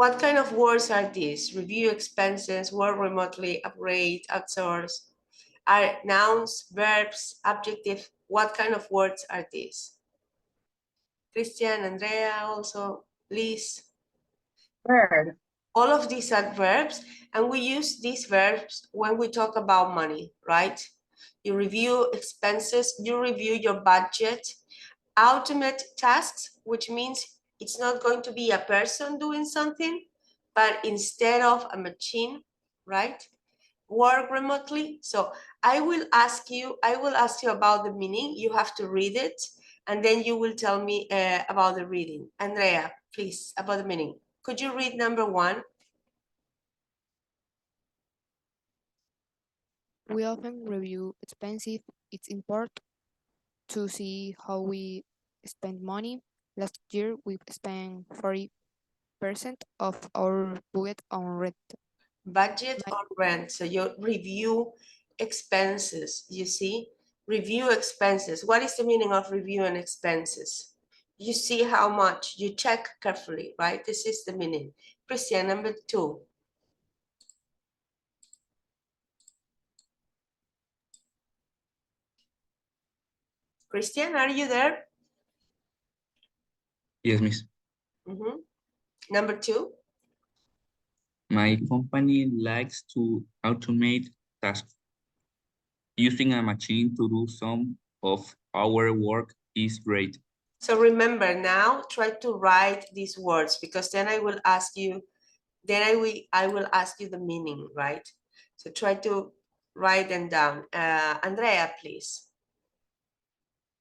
What kind of words are these? Review expenses, work remotely, upgrade, outsource. Are nouns, verbs, adjective? What kind of words are these? Christian, Andrea, also, Liz. Verb. All of these are verbs, and we use these verbs when we talk about money, right? You review expenses, you review your budget. Automate tasks, which means it's not going to be a person doing something, but instead of a machine, right? Work remotely. So I will ask you about the meaning. You have to read it, and then you will tell me about the reading. Andrea, please, about the meaning. Could you read number 1? We often review expenses. It's important to see how we spend money. Last year, we spent 40% of our budget on rent. Budget on rent. So you review expenses, you see? Review expenses. What is the meaning of reviewing expenses? You see how much, you check carefully, right? This is the meaning. Christian, number 2. Christian, are you there? Yes, miss. Number 2. My company likes to automate tasks. Using a machine to do some of our work is great. So remember now, try to write these words, because then I will ask you, I will ask you the meaning, right? So try to write them down. Andrea, please.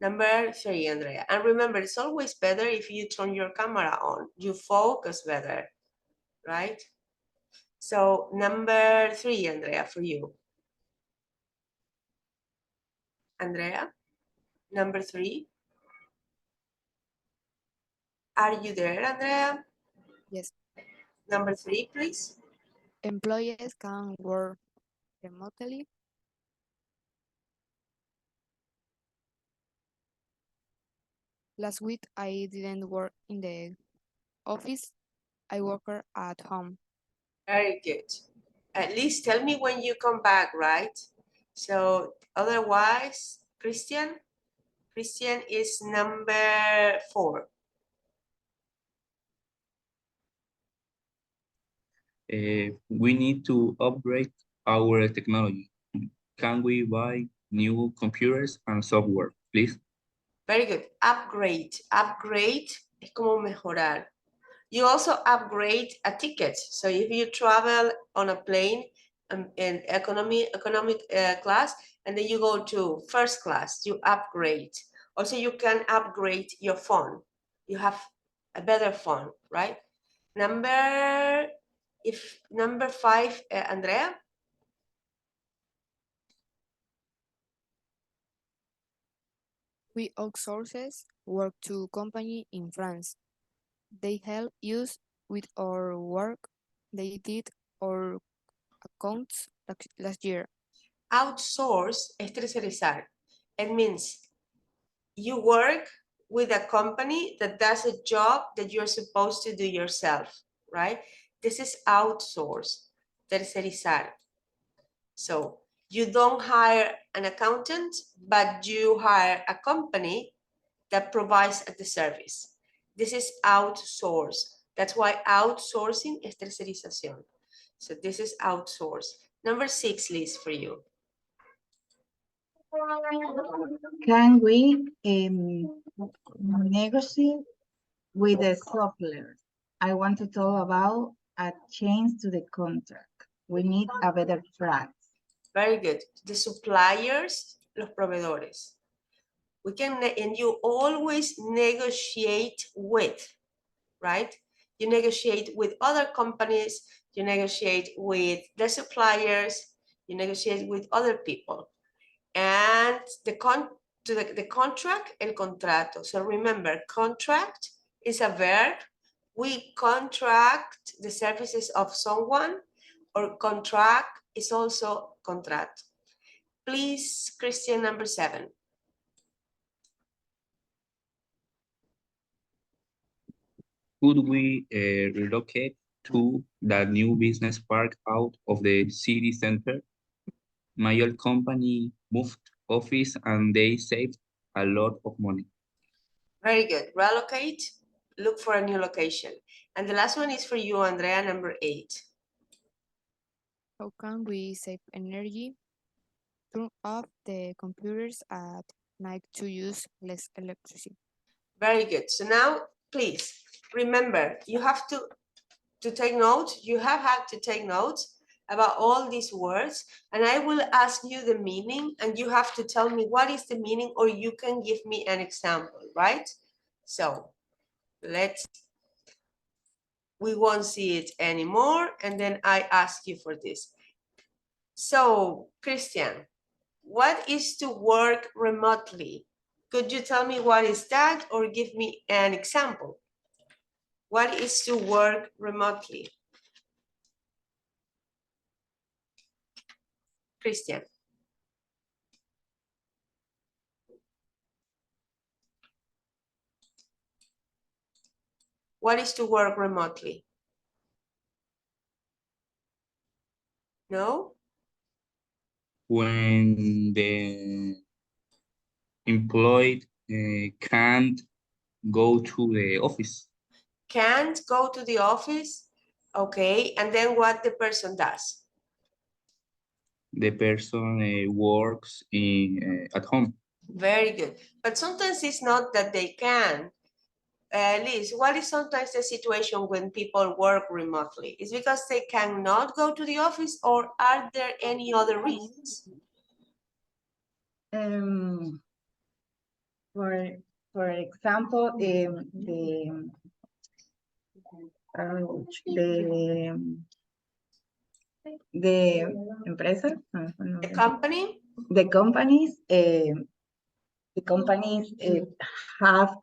Number 3, Andrea. And remember, it's always better if you turn your camera on. You focus better, right? So number 3, Andrea, for you. Andrea, number 3. Are you there, Andrea? Yes. Number 3, please. Employees can work remotely. Last week, I didn't work in the office. I worked at home. Very good. At least tell me when you come back, right? So otherwise, Christian is number 4. We need to upgrade our technology. Can we buy new computers and software, please? Very good. Upgrade. Upgrade es como mejorar. You also upgrade a ticket. So if you travel on a plane in economic class, and then you go to first class, you upgrade. Also, you can upgrade your phone. You have a better phone, right? Number 5, Andrea. We outsources work to company in France. They help us with our work. They did our accounts last year. Outsource es tercerizar. It means you work with a company that does a job that you're supposed to do yourself, right? This is outsource, tercerizar. So you don't hire an accountant, but you hire a company that provides the service. This is outsource. That's why outsourcing is tercerización. So this is outsource. Number 6, Liz, for you. Can we negotiate with the suppliers? I want to talk about a change to the contract. We need a better price. Very good. The suppliers, los proveedores. We can, and you always negotiate with, right? You negotiate with other companies, you negotiate with the suppliers, you negotiate with other people. And the contract, el contrato. So remember, contract is a verb. We contract the services of someone, or contract is also contrato. Please, Christian, number 7. Could we relocate to the new business park out of the city center. My old company moved office and they saved a lot of money. Very good. Relocate, look for a new location. And the last one is for you, Andrea, number 8. How can we save energy? Turn off the computers at night to use less electricity. Very good. So now, please, remember, you have to take notes. You have had to take notes about all these words, and I will ask you the meaning, and you have to tell me what is the meaning, or you can give me an example, right? So we won't see it anymore, and then I ask you for this. So, Christian, what is to work remotely? Could you tell me what is that, or give me an example? What is to work remotely? Christian. What is to work remotely? No? When the employed can't go to the office, Can't go to the office? Okay, and then what the person does? the person works at home. Very good. But sometimes it's not that they can. Liz, what is sometimes the situation when people work remotely? Is because they cannot go to the office, or are there any other reasons? Um, for example, the empresa, The company? the companies, have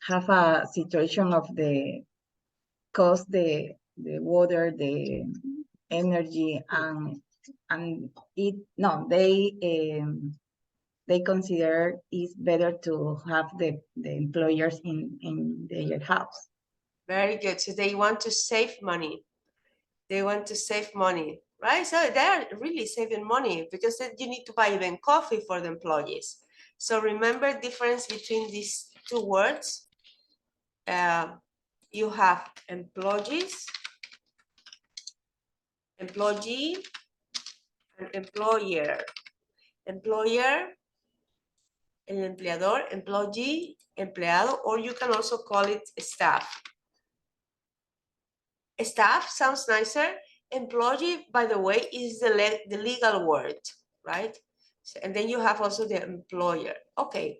have a situation of the cost, the water, the energy, and they consider it's better to have the employers in their house. Very good. So they want to save money. They want to save money, right? So they're really saving money because then you need to buy even coffee for the employees. So remember difference between these two words. You have employees, employee, and employer. Employer, el empleador, employee, empleado, or you can also call it staff. Staff sounds nicer. Employee, by the way, is the legal word, right? So, and then you have also the employer. Okay,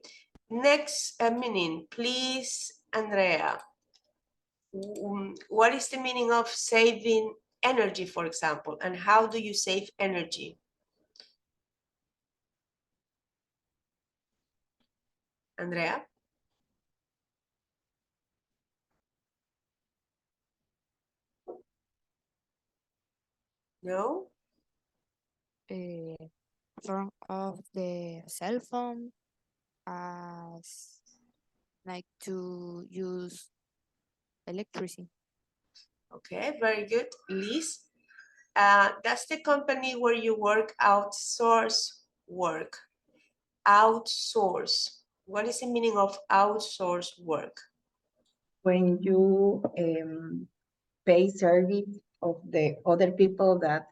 next meaning, please, Andrea. What is the meaning of saving energy, for example, and how do you save energy? Andrea? No? Turn off the cell phone as like to use electricity. Okay, very good. Liz, that's the company where you work outsource work. Outsource. What is the meaning of outsource work? When you pay service of the other people that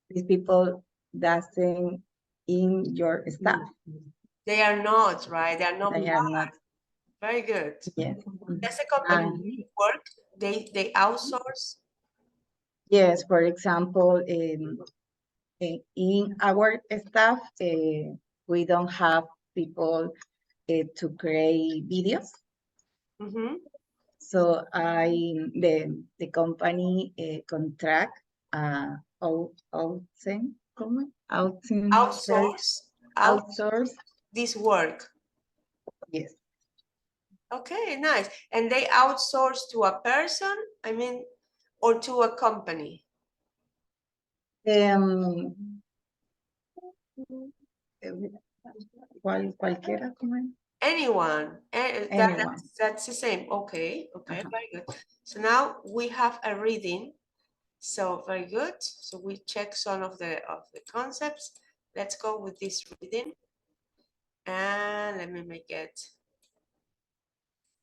these people doesn't in your staff. They are not, right? They are not. They are not. Very good. Yes. That's the company where you work. They outsource. Yes, for example, in our staff, we don't have people to create videos. Mm-hmm. So the company contract outsource. This work. Yes. Okay, nice. And they outsource to a person, I mean, or to a company? Cualquiera, ¿cómo es? Anyone? Anyone. That's the same. Okay, okay, Uh-huh. very good. So now we have a reading. So very good. So we check some of the concepts. Let's go with this reading. And let me make it.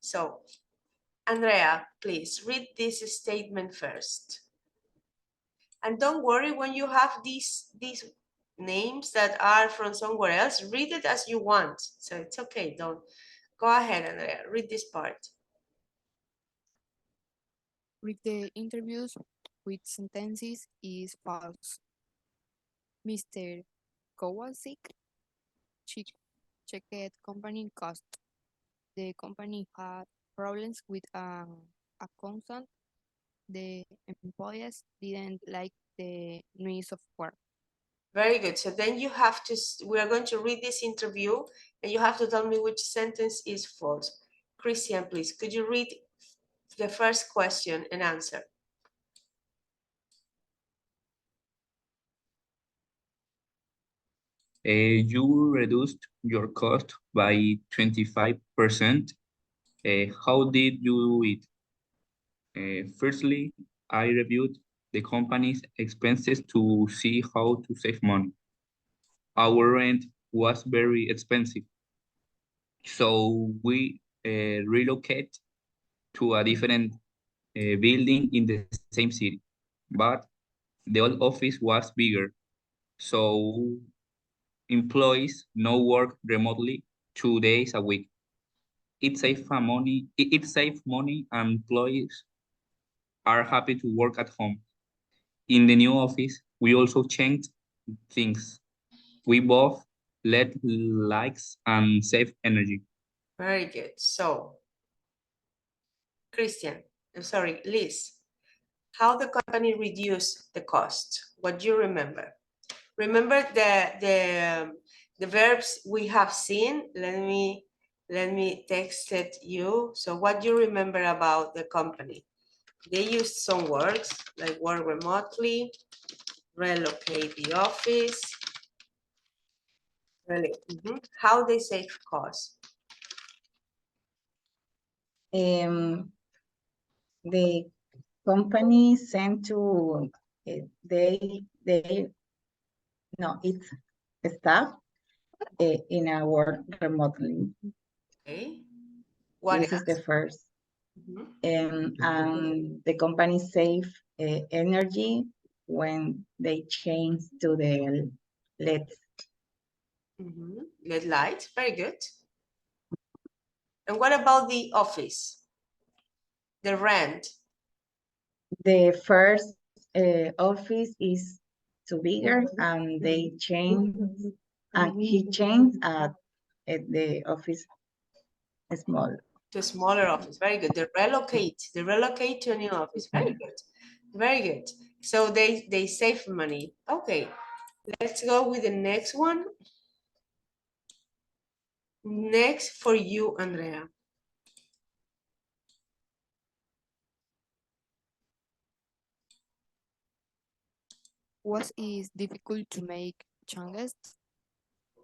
So, Andrea, please read this statement first. And don't worry when you have these names that are from somewhere else, read it as you want. So it's okay. Don't go ahead, Andrea. Read this part. Read the interviews with sentences is false. Mr. Kowalczyk checked company cost. The company had problems with an accountant. The employees didn't like the noise of work. Very good. So then you have to, we are going to read this interview and you have to tell me which sentence is false. Christian, please, could you read the first question and answer? You reduced your cost by 25%. How did you do it? Firstly, I reviewed the company's expenses to see how to save money. Our rent was very expensive, so we relocate to a different building in the same city. But the old office was bigger, so employees now work remotely 2 days a week. It saves money, and employees are happy to work at home. In the new office, we also changed things. We both let likes and save energy. Very good. So, Christian, I'm sorry, Liz, how the company reduced the cost? What do you remember? Remember the verbs we have seen? Let me text it you. So what do you remember about the company? They used some words like work remotely, relocate the office. Really, how they save costs. The company sent to its staff in a work remotely. Okay. What This is the else? first. Mhm. And the company save energy when they change to the LED. LED lights, very good. And what about the office? The rent? The first office is too bigger, and they change, and he changed at the office small. To a smaller office, very good. They relocate to a new office, very good, very good. So they save money. Okay, let's go with the next one. Next for you, Andrea. Was it difficult to make changes?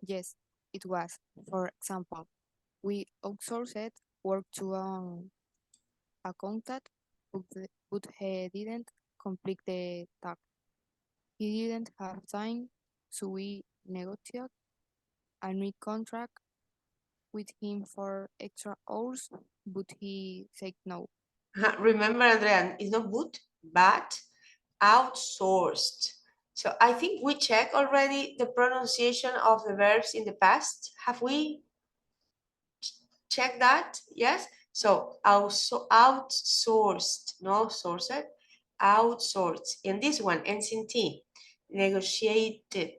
Yes, it was. For example, we outsourced work to an accountant, but he didn't complete the task. He didn't have time, so we negotiated a new contract with him for extra hours, but he said no. Remember, Andrea, it's not but outsourced. So I think we checked already the pronunciation of the verbs in the past. Have we checked that? Yes. So also outsourced, no sourced, outsourced. And this one ends in T, negotiated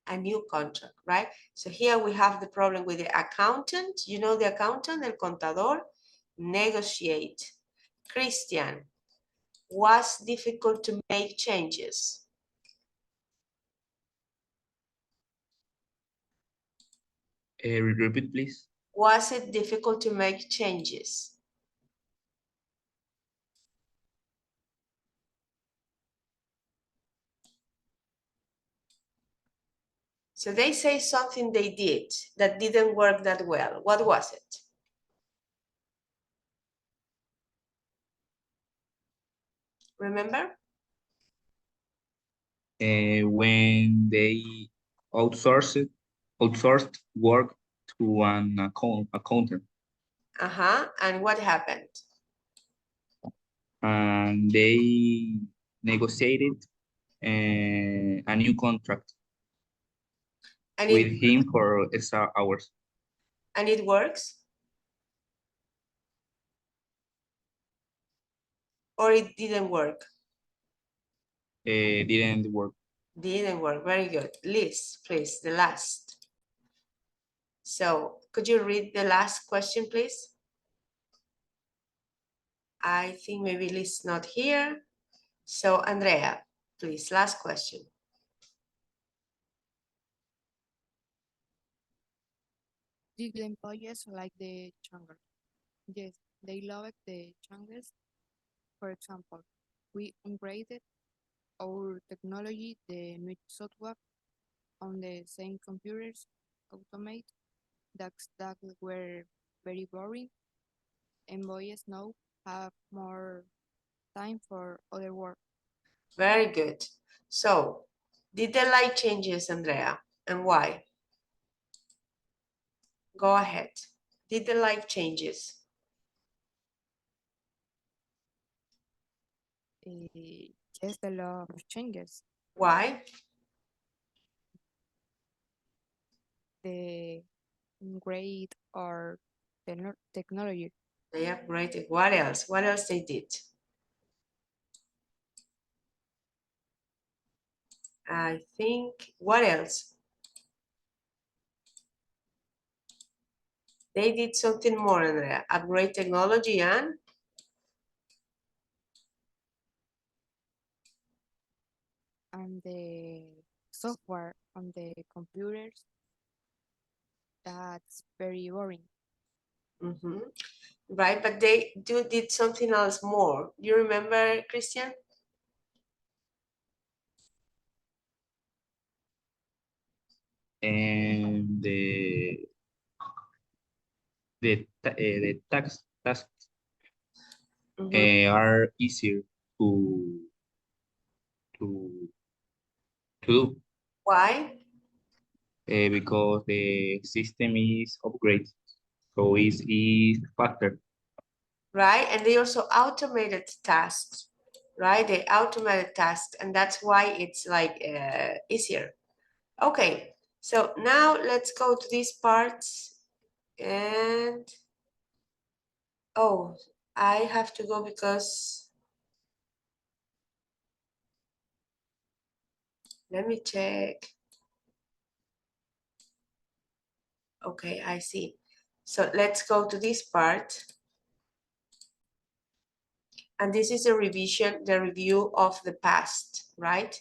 a new contract, right? So here we have the problem with the accountant. You know the accountant, el contador, negotiate. Christian, was difficult to make changes. Repeat, please. Was it difficult to make changes? So they say something they did that didn't work that well. What was it? Remember? When they outsourced work to an accountant, And what happened? and they negotiated a new contract And with it him for extra hours. and it works? Or it didn't work? Didn't work. Didn't work. Very good. Liz, please, the last. So could you read the last question, please? I think maybe Liz not here. So Andrea, please, last question. Did the employees like the changes? Yes, they loved the changes. For example, we upgraded our technology, the new software on the same computers, automate tasks that were very boring. Employees now have more time for other work. Very good. So did they like changes, Andrea? And why? Go ahead. Did they like changes? Yes, the law of changes. Why? The great or technology. They upgraded. What else? What else they did? I think, what else? They did something more, Andrea. Upgrade technology and And the software on the computers, that's very boring. right, but they did something else more. You remember, Christian? And the tasks are easier to to do Why? because the system is upgraded, so it's faster. Right, and they also automated tasks, right? They automated tasks, and that's why it's like easier. Okay, so now let's go to these parts, and oh, I have to go because let me check. Okay, I see. So let's go to this part. And this is a revision, the review of the past, right?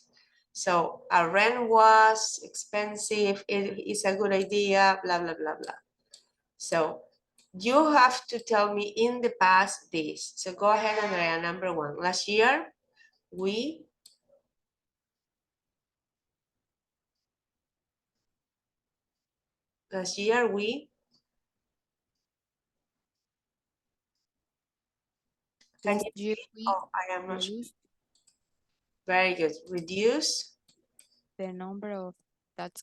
So our rent was expensive, it is a good idea, blah, blah, blah, blah. So you have to tell me in the past this. So go ahead, Andrea, number one. Last year, we Can Last you year see? we Oh, I am not sure. reduced Very good. Reduce. the number of that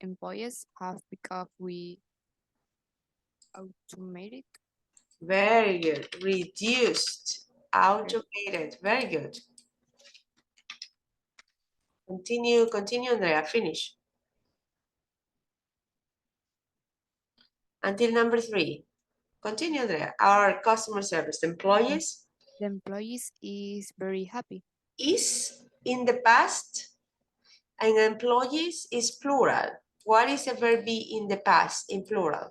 employees have because we automated. Very good. Reduced. Automated. Very good. Continue, Andrea. Finish. Until number three. Continue, Andrea. Our customer service employees The employees is very happy. is in the past and employees is plural. What is the verb be in the past in plural?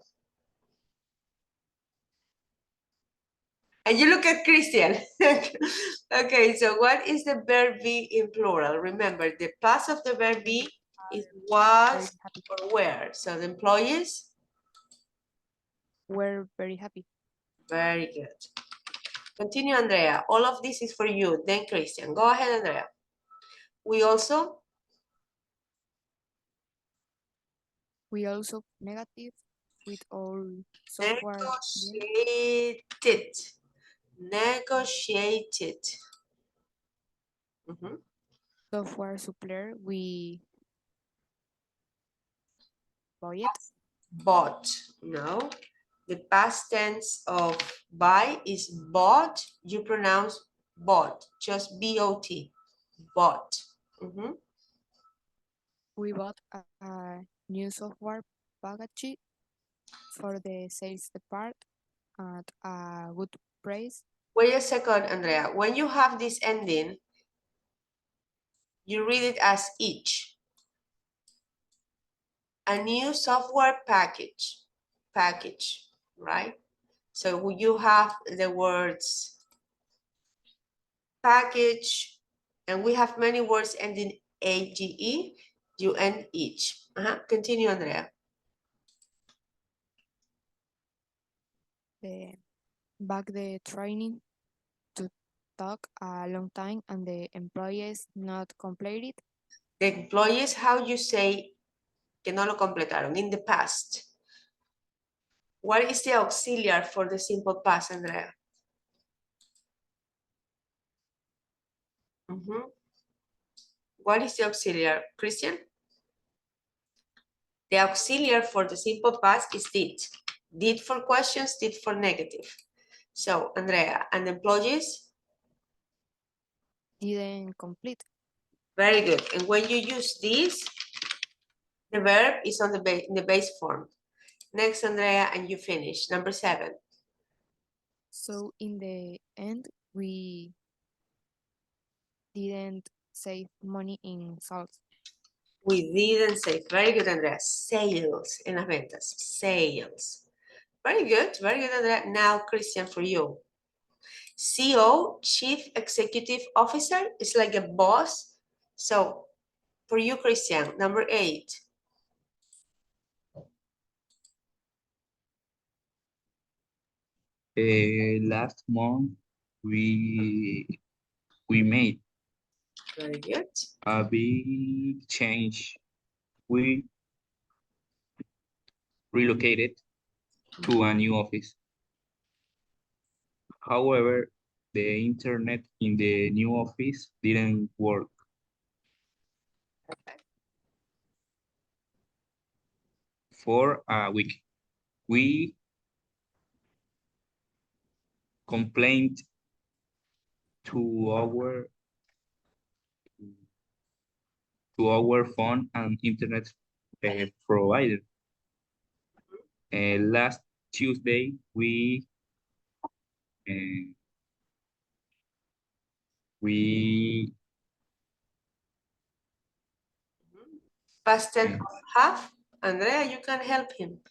And you look at Christian. Okay, so what is the verb be in plural? Remember, the past of the verb be is Very was happy. or were. So the employees, We're very happy. very good. Continue, Andrea. All of this is for you, then Christian. Go ahead, Andrea. We also We also negative with our software. Negotiated. Negotiated. Mhm. Software supplier we buy it. Bought. No. The past tense of buy is bought. You pronounce bought. Just B-O-T. Bought. Mhm. We bought a new software package for the sales department at a good price. Wait a second, Andrea. When you have this ending, you read it as each. A new software package, right? So you have the words package, and we have many words ending AGE, you end each. Continue, Andrea. Back the training to talk a long time and the employees not completed. The employees, how you say que no lo completaron in the past. What is the auxiliary for the simple past, Andrea? What is the auxiliary, Christian? The auxiliary for the simple past is did. Did for questions, did for negative. So, Andrea, and employees? Didn't complete. Very good. And when you use this, the verb is on in the base form. Next, Andrea, and you finish. Number 7. So in the end, we didn't save money in sales. We didn't say. Very good, Andrea. Sales en las ventas. Sales. Very good, Andrea. Now, Christian, for you. CO, Chief Executive Officer, is like a boss. So, for you, Christian, number 8. Last month, we made Very good. a big change. We relocated to a new office. However, the internet in the new office didn't work. For a week. We complained to our phone and internet provider. Last Tuesday, we Past tense of have. Andrea, you can help him.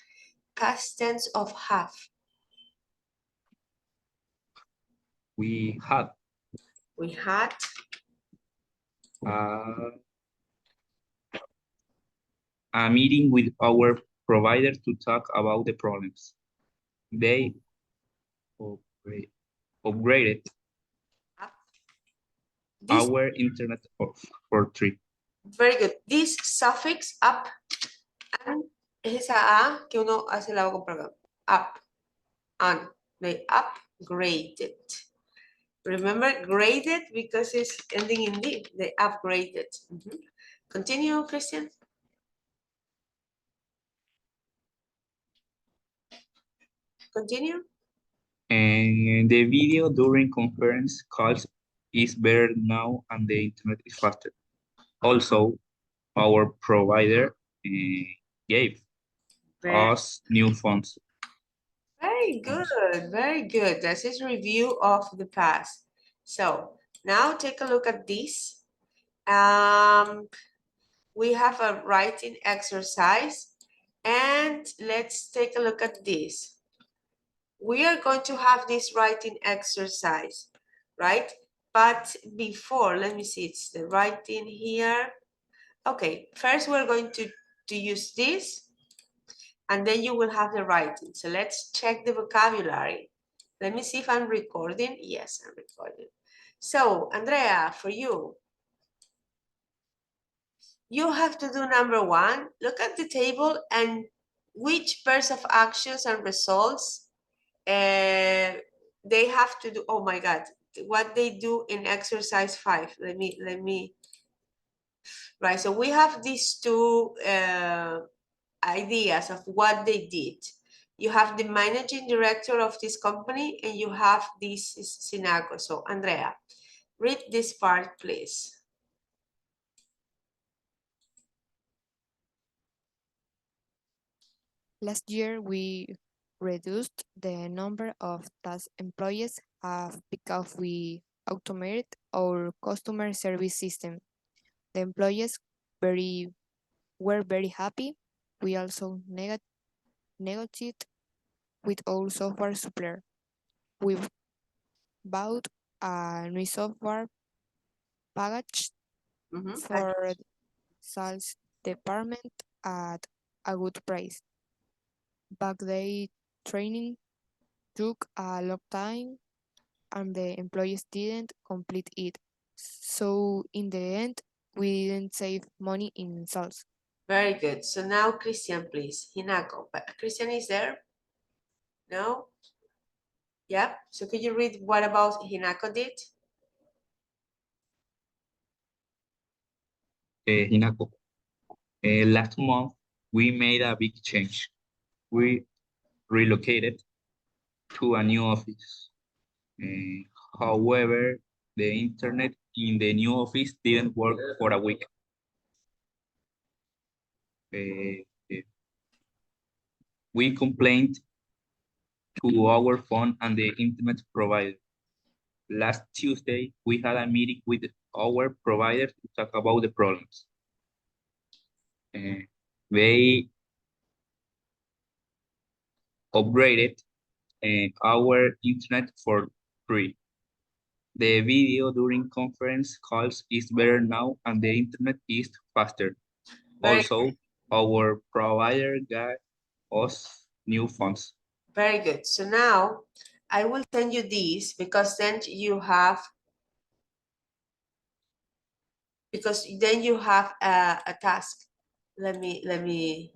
Past tense of have. We had We had. A meeting with our provider to talk about the problems. They upgraded our internet for free. Very good. This suffix up and es esa A que uno hace la voz con up and they upgraded. Remember graded because it's ending in D. They upgraded. Continue, Christian. Continue. And the video during conference calls is better now and the internet is faster. Also, our provider gave us new phones. Very good, very good. This is review of the past. So now take a look at this. We have a writing exercise and let's take a look at this. We are going to have this writing exercise, right? But before, let me see, it's the writing here. Okay, first we're going to use this and then you will have the writing. So let's check the vocabulary. Let me see if I'm recording. Yes, I'm recording. So, Andrea, for you. you have to do number one, look at the table and which pairs of actions and results they have to do. Oh my God, what they do in exercise 5. Let me, right. So we have these two ideas of what they did. You have the managing director of this company and you have this Sinaco. So Andrea, read this part, please. Last year, we reduced the number of task employees have because we automated our customer service system. The employees were very happy. We also negotiated with our software supplier. We bought a new software package Mhm. for the sales department at a good price. Back day training took a long time and the employees didn't complete it. So in the end, we didn't save money in sales. Very good. So now Christian, please. Hinako. But Christian is there? No? Yeah. So could you read what about Hinako did? Hinako, last month we made a big change. We relocated to a new office. However, the internet in the new office didn't work for a week. We complained to our phone and the internet provider. Last Tuesday, we had a meeting with our provider to talk about the problems. They upgraded our internet for free. The video during conference calls is better now and the internet is faster. Very Also, our provider got us new phones. Very good. So now I will send you these because then you have a task. Let me